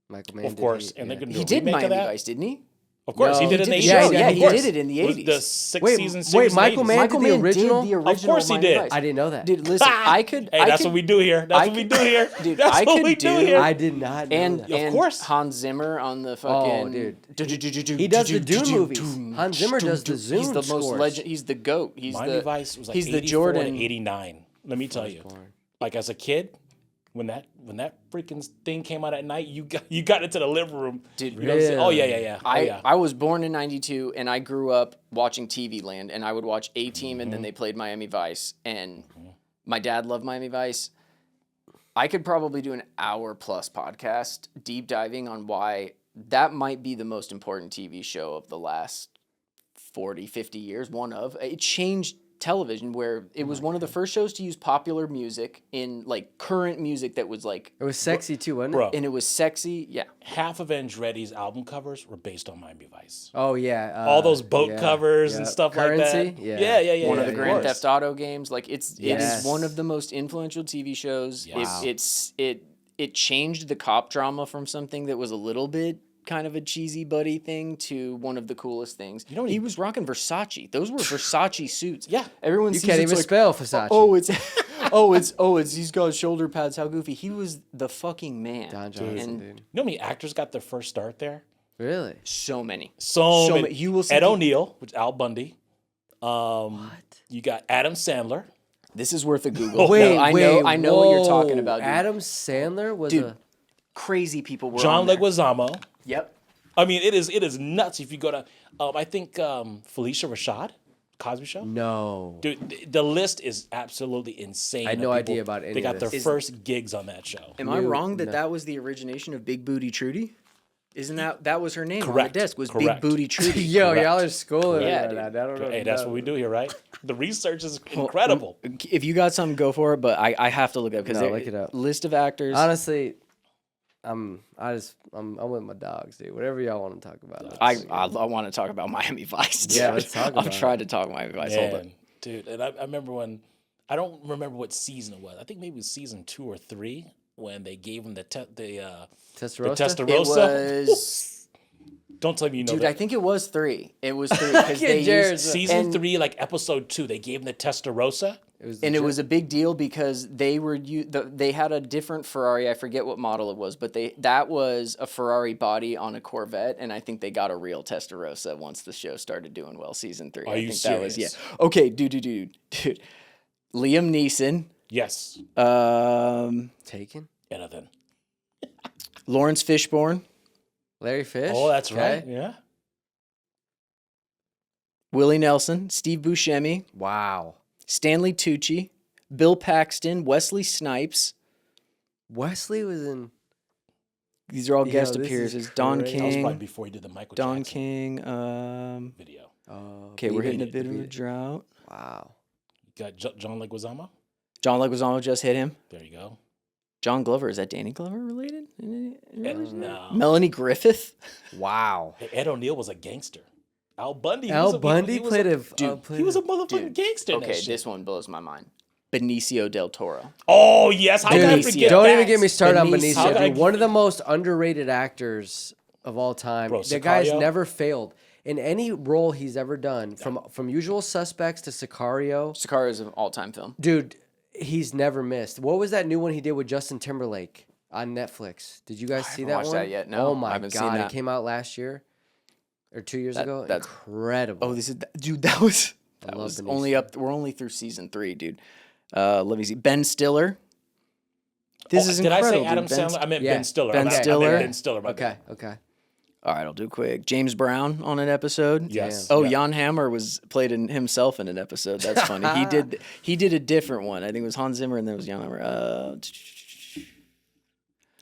Michael Mann Of did course. Heat, And yeah. they're gonna do He a did remake of Miami that. Vice, didn't he? Of course, No. he did it in the He 80s. did the show. Yeah, of he course. did it in the Was 80s. The six Wait, season wait, series in the Michael 80s. Mann Michael did the Mann original? did the original. Of course he Miami did. Vice. I didn't know that. Dude, listen, I could. Hey, I that's could, what we do here. That's I what we could- do here. Dude, That's I what could we do do- here. I did not know And, that. and course. Hans Zimmer on the fucking. He does the Dune movies. Hans Zimmer does the Dune He's the most scores. legend. He's the goat. He's Miami the. Vice was like he's 84 the Jordan. and 89. Let me tell you. born. Like as a kid, when that freaking thing came out at night, you got into the living room. Dude, You know what I'm saying? Oh yeah, really? yeah, yeah. I, Oh, yeah. I was born in '92 and I grew up watching TV Land and I would watch A Team and then they played Miami Vice and my dad loved Miami Vice. I could probably do an hour plus podcast deep diving on why that might be the most important TV show of the last 40, 50 years. It changed television where it was one of the first shows to use popular music in like current music that was like, It was sexy too, wasn't it? Bro, and it was sexy. Yeah. half of Andretti's album covers were based on Miami Vice. Oh yeah. All those boat yeah, covers and yeah. stuff Currency? like that. Yeah. yeah. One of the of Grand course. Theft Auto games. Like it Yes. is one of the most influential TV shows. Yes. It changed the cop drama from something that was a little bit kind of a cheesy buddy thing to one of the coolest things. You know what he he- was rocking Versace. Those were Versace suits. Yeah. Everyone You sees can't it's even like, spell Versace. it's he's got shoulder pads. How goofy. He was the fucking man. Don Johnson, And dude. You know how many actors got their first start there? Really? so many. So many. many. You will see Ed the- O'Neill, which Al Bundy. You got Adam Sandler. This is worth a Google. Wait, No, I know what you're talking whoa. about. Dude. Adam Sandler was Dude. a Crazy people were John on there. Leguizamo. Yep. I mean, it is nuts. If you go to, I think Felicia Rashad, Cosby Show. no. Dude, the list is absolutely insane. I had of no people- idea about any They got of their this. first gigs on that show. Am I New- wrong that no. that was the origination of Big Booty Trudy? Isn't that was her name Correct. on the desk? Was Correct. Big Booty Trudy? Yo, Correct. y'all are schooling me Yeah, right dude. now. I don't know. Hey, that's what we do here, right? The research is incredible. If you got something, go for it. But I have to look up because No, look it up. list of actors. Honestly, I'm with my dogs, dude. Whatever y'all want to talk about. I want to talk about Miami Vice. Yeah, let's talk I'll about try it. to talk Miami Vice. Hold on. Man, dude, and I remember when I don't remember what season it was. I think maybe it was season 2 or 3 when they gave him the Testarossa? It Testarossa. was, Don't tell me you know dude. that. I think it was 3. It was 3 because they Jared. used Season and- 3, like episode 2, they gave him the Testarossa. And it was a big deal because they had a different Ferrari. I forget what model it was, but that was a Ferrari body on a Corvette, and I think they got a real Testarossa once the show started doing well. Season 3. Are I you think that was serious? Okay, dude. Liam Neeson, Yes. Taken. Anything. Lawrence Fishburne, Larry Fish. Oh, that's Okay. right. Yeah. Willie Nelson, Steve Buscemi, Wow. Stanley Tucci, Bill Paxton, Wesley Snipes. Wesley was in. These are all Yo, guest this is appearances. Don crazy. That was probably King. before he did the Michael Don Jackson King. video. Okay, we're hitting a it, bit of a beat it. drought. Wow. You got John Leguizamo. John Leguizamo just hit him. There you go. John Glover, is that Danny Glover related? No. Melanie Griffith? Wow. Hey, Ed O'Neill was a gangster. Al Bundy. Al Bundy played a. He was a motherfucking gangster. in that Okay, shit. this one blows my mind. Benicio del Toro. Oh yes, how Dude, can I Benicio. forget don't that? even get me started on Benicio. Benicio. How could I Dude. One of the most underrated actors of all time. Bro, The guy's Sicario? never failed in any role he's ever done, from Usual Suspects to Sicario. Sicario is an all-time film. Dude, he's never missed. What was that new one he did with Justin Timberlake on Netflix? Did you guys see haven't that watched one? that yet. No, Oh I my haven't seen god, that. it came out last year. or 2 years That- ago. that's- Incredible. Oh, dude. That was love Benicio. only up. We're only through season 3, dude. Let me see. Ben Stiller. This is Did incredible. I say Adam dude. Sandler? I meant Yeah. Ben Stiller. Ben I meant Stiller. Ben Stiller. my bad. okay. All right, I'll do quick. James Brown on an episode. Yes. Oh, Yeah. Jan Hammer played himself in an episode. That's funny. He did a different one. I think it was Hans Zimmer and then it was Jan Hammer.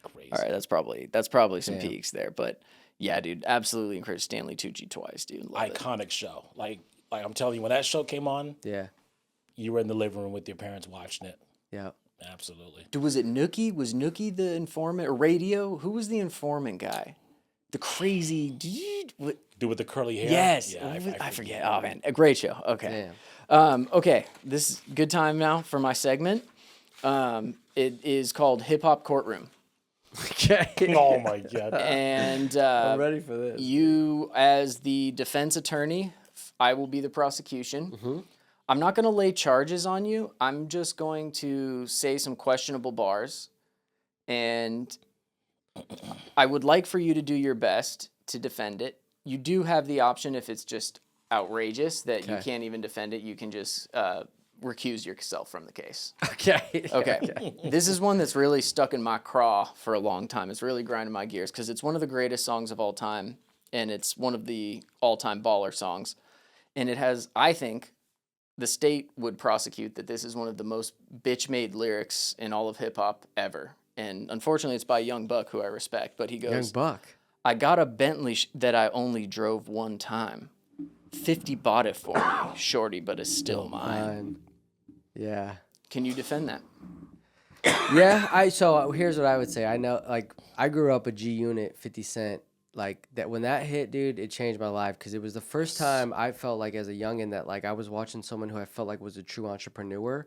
Crazy. All right, that's probably some Damn. peaks there, but yeah, dude, absolutely incredible. Stanley Tucci twice, dude. Love it. Iconic show. Like I'm telling you, when that show came on, Yeah. you were in the living room with your parents watching it. Yeah. Absolutely. Dude, was it Nookie? Was Nookie the informant or Radio? Who was the informant guy? The crazy. What? Dude with the curly hair. Yes, Yeah, I forget. Oh man, a great show. Okay. Damn. Okay, this is good time now for my segment. It is called Hip Hop Courtroom, Okay. Oh my god. and I'm ready for this. you, as the defense attorney, I will be the prosecution. I'm not going to lay charges on you. I'm just going to say some questionable bars, and I would like for you to do your best to defend it. You do have the option, if it's just outrageous that you Okay. can't even defend it, you can just recuse yourself from the case. Okay. Okay. This is one that's really stuck in my craw for a long time. It's really grinding my gears because it's one of the greatest songs of all time, and it's one of the all-time baller songs. And it has, I think, the state would prosecute that this is one of the most bitch-made lyrics in all of hip-hop ever. And unfortunately, it's by Young Buck, who I respect. But he Young goes, Buck. I got a Bentley that I only drove one time. 50 bought it for me, shorty, but it's still mine. Yeah. Can you defend that? Yeah. So here's what I would say. I know, like, I grew up a G Unit, 50 Cent. Like that when that hit, dude, it changed my life because it was the first time I felt like as a youngin that like I was watching someone who I felt like was a true entrepreneur,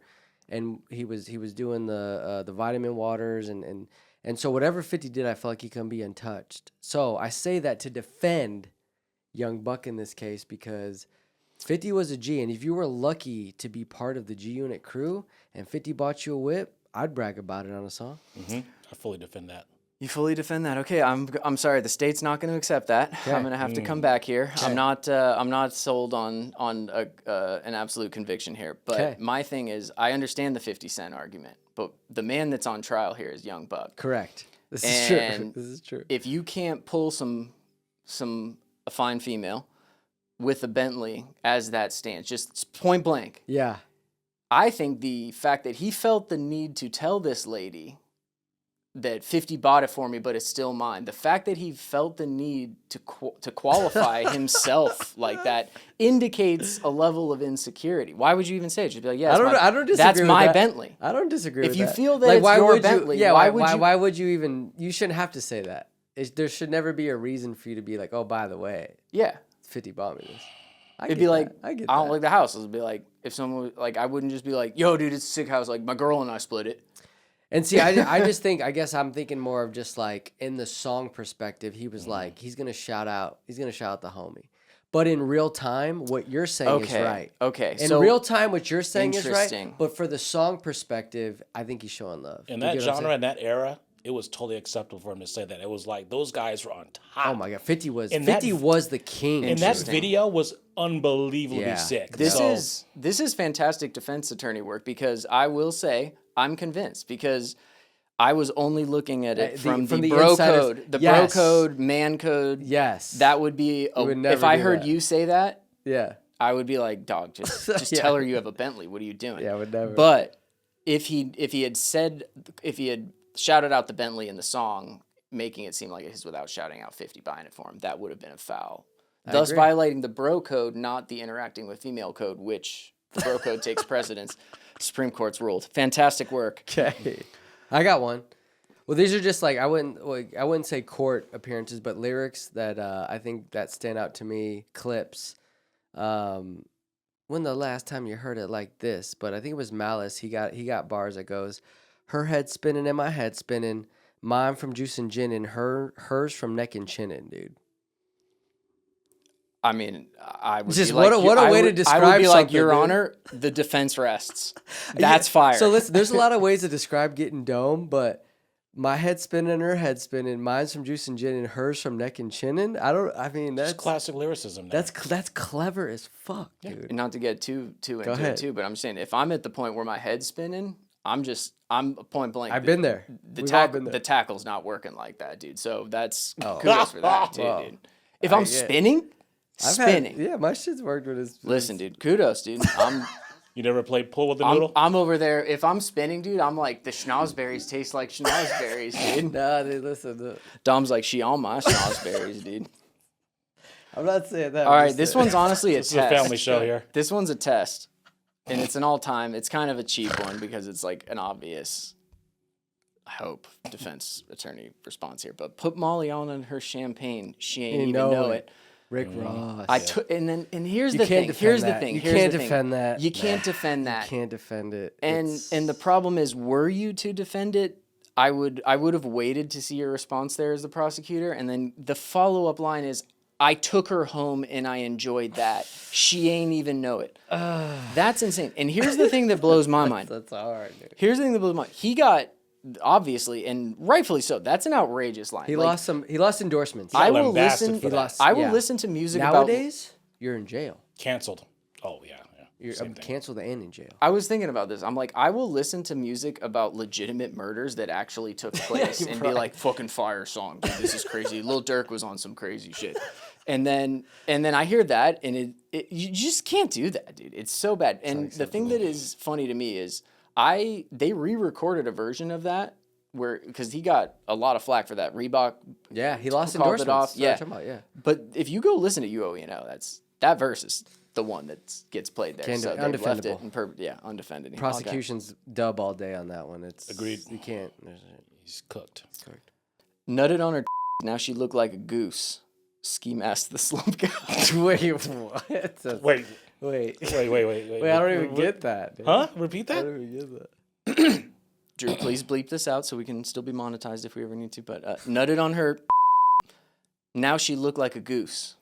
and he was doing the vitamin waters and so whatever 50 did, I felt like he couldn't be untouched. So I say that to defend Young Buck in this case because 50 was a G, and if you were lucky to be part of the G Unit crew and 50 bought you a whip, I'd brag about it on a song. I fully defend that. You fully defend that. Okay, I'm sorry. The state's not going to accept that. I'm going to have to come back here. I'm not sold on an absolute conviction here. But Okay. my thing is, I understand the 50 Cent argument, but the man that's on trial here is Young Buck. Correct. This is true. And This is true. If you can't pull a fine female with a Bentley as that stance, just point blank, Yeah. I think the fact that he felt the need to tell this lady that 50 bought it for me, but it's still mine. The fact that he felt the need to qualify himself like that indicates a level of insecurity. Why would you even say it? Just be like, yeah, I don't disagree that's with my that. Bentley. I don't disagree If with you that. feel that it's why your would Bentley, you, yeah, why would you- why would you even, you shouldn't have to say that. There should never be a reason for you to be like, oh, by the way, Yeah. 50 bought me this. It'd be like, I get don't that. like the house. It'd be like, if someone, like, I wouldn't just be like, yo, dude, it's a sick house. Like, my girl and I split it. And see, I just think, I guess I'm thinking more of just like in the song perspective, he was like, he's going to shout out the homie. But in real time, what you're saying is right. Okay. In So real time, what you're saying is right. Interesting. But for the song perspective, I think he's showing love. In You that get what I'm genre, saying? in that era, it was totally acceptable for him to say that. It was like those guys were on top. Oh my God, 50 was And that- the king. And that Interesting. video was unbelievably Yeah. sick. This So- is fantastic defense attorney work because I will say I'm convinced because I was only looking at it from the bro insiders- code, the Yes. bro code, man code. Yes. That would be would never if I do heard that. you say that, Yeah. I would be like, dog, just Yeah. tell her you have a Bentley. What are you doing? Yeah, I would never. But if he had shouted out the Bentley in the song, making it seem like it is without shouting out 50 buying it for him, that would have been a foul. Thus agree. violating the bro code, not the interacting with female code, which the bro code takes precedence. Supreme Court's ruled. Fantastic work. Okay. I got one. Well, these are just like I wouldn't say court appearances, but lyrics that I think that stand out to me. Clips. When the last time you heard it like this? But I think it was Malice. He got bars that goes, her head spinning and my head spinning, mine from juice and gin and hers from neck and chinning, dude. I mean, I would Just be like, what a I way to would- I describe would be like, something, Your dude. Honor, the defense rests. That's fire. So listen, there's a lot of ways to describe getting dome, but my head spinning and her head spinning. Mine's from Juice and Gin and hers from Neck and Chinnin. I mean, It's that's classic lyricism. There. that's clever as fuck, dude. And not to get too into ahead. it too, but I'm saying if I'm at the point where my head's spinning, I'm point blank. I've been there. The We've all been there. the tackle's not working like that, dude. So that's Oh. kudos for that too, Wow. dude. If I'm get it. spinning, I've spinning. Had, yeah, my shit's worked with his. Listen, dude, kudos, dude. You never played pool with the noodle? I'm over there. If I'm spinning, dude, I'm like the schnozberries taste like schnozberries, dude. Nah, dude, listen. Dom's like she on my schnozberries, dude. I'm not saying that. All right, this one's honestly a This is a test. family show here. This one's a test, and it's an all-time. It's kind of a cheap one because it's like an obvious, I hope, defense attorney response here. But put Molly on her champagne. She ain't even know it. Rick Ross. I took, and here's You the can't thing. defend Here's that. the thing. You Here's can't the thing. defend that. You can't defend that. Can't defend it. And It's- the problem is, were you to defend it, I would have waited to see your response there as the prosecutor, and then the follow up line is, I took her home and I enjoyed that. She ain't even know it. That's insane. And here's the thing that blows my mind. that's hard, dude. Here's the thing that blows my mind. He got, obviously, and rightfully so. That's an outrageous line. He Like, lost some. He lost endorsements. I got will lambasted listen. for that. He lost- I will yeah. listen to music Nowadays, you're in jail. Canceled. Oh, yeah. You're Same thing. canceled and in jail. I was thinking about this. I'm like, I will listen to music about legitimate murders that actually took place and be like, fucking fire song, dude, this is crazy. Lil Durk was on some crazy shit. And then I hear that, and you just can't do that, dude. It's so bad. And the thing that is funny to me is they re-recorded a version of that because he got a lot of flack for that. Reebok, Yeah, he lost called it endorsements. off. That's what I'm Yeah. talking about, yeah. but if you go listen to UOENO, that verse is the one that gets played there. So they've left it undefendable. undefended. Prosecution's dub all day on that one. It's Agreed. You can't. He's cooked. Nutted on her. Now she looked like a goose. Ski mask the slump guy. Wait, what? That's- Wait. wait. Wait. I don't even get that. Dude. Huh? Repeat I that? don't even get that. Drew, please bleep this out so we can still be monetized if we ever need to. But nutted on her. Now she looked like a goose.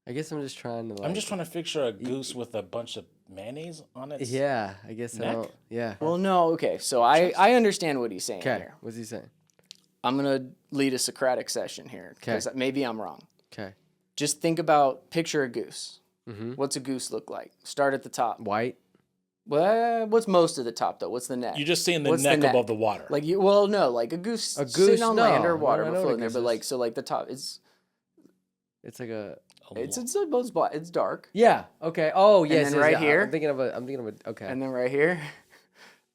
I guess I'm just trying to. Like, I'm just trying to picture a goose with a bunch of mayonnaise on it. Yeah, I guess I Neck? don't. Yeah. Well, no, okay. So I understand what he's saying Okay. here. What's he saying? I'm gonna lead a Socratic session here because maybe I'm wrong. Okay. Just think about picture a goose. Mm-hmm. What's a goose look like? Start at the top. White. Well, what's most of the top though? What's the neck? You're just seeing the What's the neck neck? above the water. Like you, well, no, like a goose, goose, sitting on land no. or water, I know but what a floating there. goose But is. like, so like the top, it's It's like a. both black. It's dark, Yeah. Okay. Oh yes. then yes, right yeah. here? I'm thinking of a. Okay. and then right here,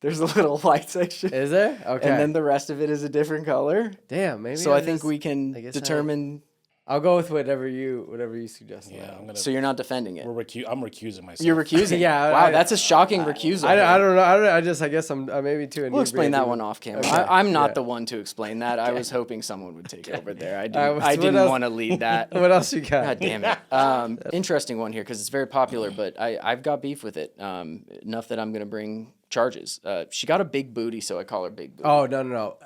there's a little white section, Is there? Okay. and then the rest of it is a different color. Damn. Maybe. So I think we can I guess determine. I'll go with whatever you suggest. yeah, I'm gonna. So you're not defending it. I'm recusing myself. You're recusing. Yeah, Wow, I- that's a shocking recusal. I don't know. I guess I guess I'm maybe too. We'll explain that one off camera. Okay, I'm not yeah. the one to explain that. I was hoping someone would take over there. I Alright, what didn't else- want to lead that. What else you got? God damn it. Interesting one here because it's very popular, but I've got beef with it. Enough that I'm going to bring charges. She got a big booty, so I call her Big Booty. Oh no.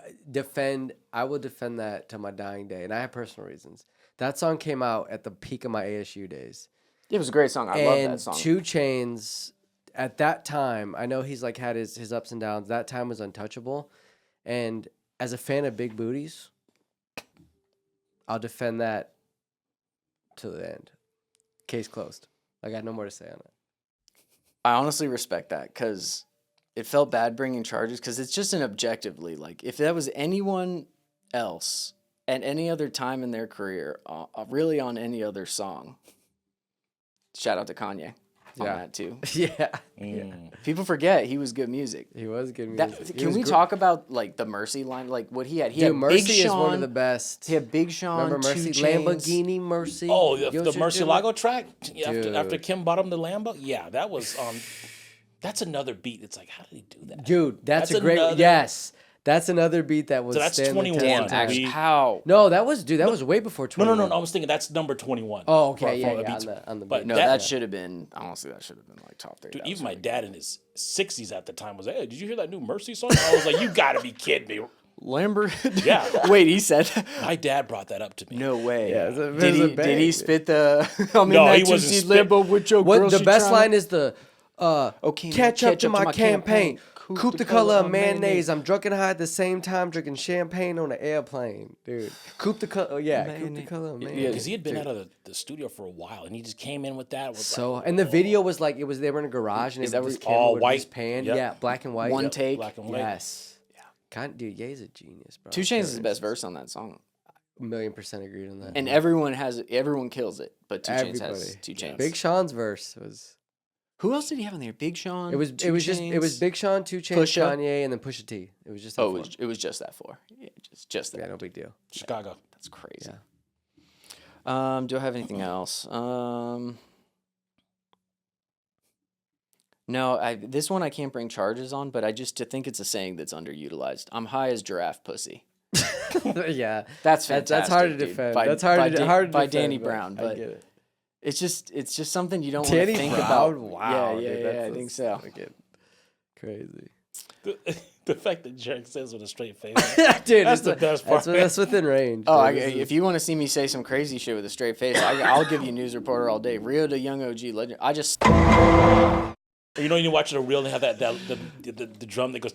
I will defend that to my dying day, and I have personal reasons. That song came out at the peak of my ASU days. It was a great song. I love And that song. 2 Chainz, at that time, I know he's like had his ups and downs. That time was untouchable. And as a fan of big booties, I'll defend that to the end. Case closed. I got no more to say on it. I honestly respect that because it felt bad bringing charges because it's just an objectively, like, if that was anyone else at any other time in their career, really on any other song, shout out to Kanye on Yeah. that too. Yeah. People forget he was good music. He was good music. That, He can was we talk about like the Mercy line, like what he had? He Dude, had Mercy Big Sean, is one of the best. He had Big Sean, Remember Mercy? 2 Chainz. Lamborghini Mercy. Oh, Yo, the should Mercy do it. Lago track after Dude. Kim bought him the Lambo. Yeah, that was that's another beat. It's like, how did he do that? Dude, that's a That's great. another- Yes. That's another beat that was. So that's 21. Actually, We- how? No, that was way before No, 21. no. I was thinking that's number 21. Oh, okay, for- yeah, for the yeah, beats. on the But beat. No, that- that should have been honestly. That should have been like top 3. Dude, That even was my really dad in his 60s at the time was like, hey, did you hear that new Mercy song? I was like, you gotta be kidding me. Lambert. Yeah. Wait, he said that? My dad brought that up to me. No way. Yeah, it was a did he? bang, Did he dude. spit the? I'm in No, that he wasn't two-seat spit- Lambo with your What girl. the she best tryna- line is the Okay, catch up to my campaign. Coupe de color of mayonnaise. I'm drunk and high at the same time, drinking champagne on an airplane, dude. Coupe de color. Oh, yeah, coupe de color of mayonnaise. Because he had been out of the studio for a while, and he just came in with that. So, and the video was like, they were in a garage, and Is it that was what- this camera all would white? just pan. Yep. Yeah, black and white. One take. black and white. Yes. Yeah. Dude, Ye's a genius, bro. 2 Chainz is the best verse on that song. 1,000,000% agreed on that. And everyone kills it, but 2 Chainz has Everybody. 2 Chainz. Big Sean's verse was. Who else did he have on there? Big Sean. It was 2 Chainz? Big Sean, 2 Chainz, Pusha. Kanye, and then Pusha T. It was just that Oh, four. it was just that 4. Yeah, just that. Yeah, no big deal. Chicago. That's crazy. Yeah. Do I have anything else? No, this one I can't bring charges on, but I just think it's a saying that's underutilized. I'm high as giraffe pussy. Yeah, That's fantastic. that's hard to dude. defend. By, That's hard by, to Dan- hard to by defend, Danny but Brown, I but get it. it's just something you don't want to Danny think Brown? about. Wow, yeah, dude, I that's think so. fucking crazy. The fact that Jerk says with a straight face. Dude, That's the best part. That's within range. Oh, dude. This is- if you want to see me say some crazy shit with a straight face, I'll give you news reporter all day. Rio de Young OG legend. I just You know, you watch the reel and they have the drum that goes.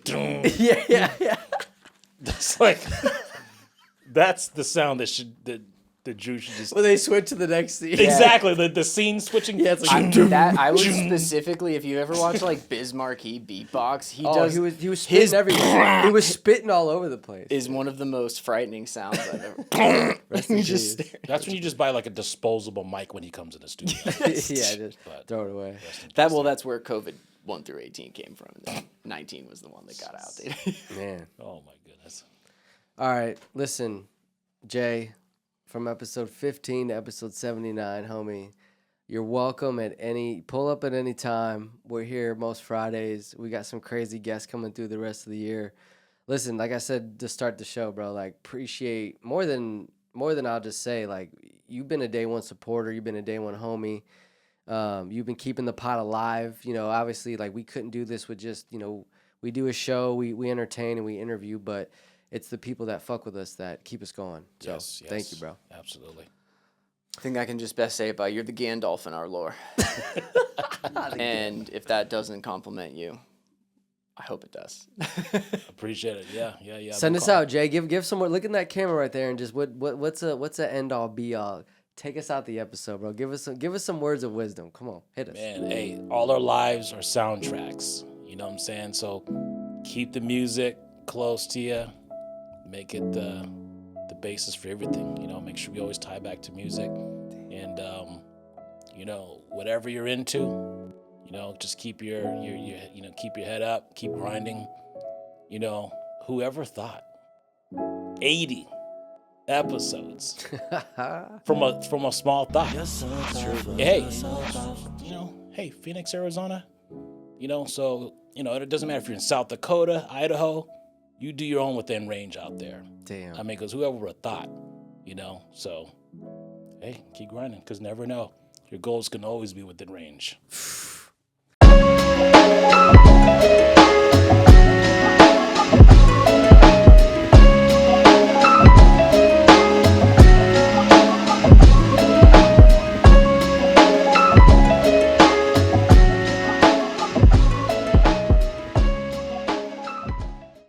yeah. It's like that's the sound that Drew should just. When they switch to the next scene. Exactly, the scene switching. Yeah, it's like. I would specifically, if you ever watch like Biz Markie beatbox, he Oh, does. he was spitting everywhere. He was spitting all over the place. Is one of the most frightening sounds I've ever. Rest in You just peace. stare. That's when you just buy like a disposable mic when he comes in the studio. Yeah, just But- throw it away. That's where COVID 1 through 18 came from. Then 19 was the one that got out. Dude. Man. Oh my goodness. All right, listen, Jay, from episode 15 to episode 79, homie, you're welcome pull up at any time. We're here most Fridays. We got some crazy guests coming through the rest of the year. Listen, like I said to start the show, bro, like appreciate more than I'll just say, like you've been a day one supporter, you've been a day one homie. You've been keeping the pot alive. You know, obviously, like we couldn't do this with just, we do a show, we entertain and we interview, but it's the people that fuck with us that keep us going. So Yes, thank you, bro. Absolutely. I think I can just best say it by you're the Gandalf in our lore. And if that doesn't compliment you, I hope it does. Appreciate it. Yeah. Send us out, Jay. Give some more. Look in that camera right there and just what's a end all be all. Take us out the episode, bro. Give us some words of wisdom. Come on, hit us. Man, hey, all our lives are soundtracks. You know what I'm saying? So keep the music close to you. Make it the basis for everything. Make sure we always tie back to music. And whatever you're into, just keep your keep your head up, keep grinding. Whoever thought 80 episodes from a small thought. Hey, hey, Phoenix, Arizona. So it doesn't matter if you're in South Dakota, Idaho. You do your own within range out there. Damn. I mean, because whoever would have thought, So, hey, keep grinding, because never know. Your goals can always be within range.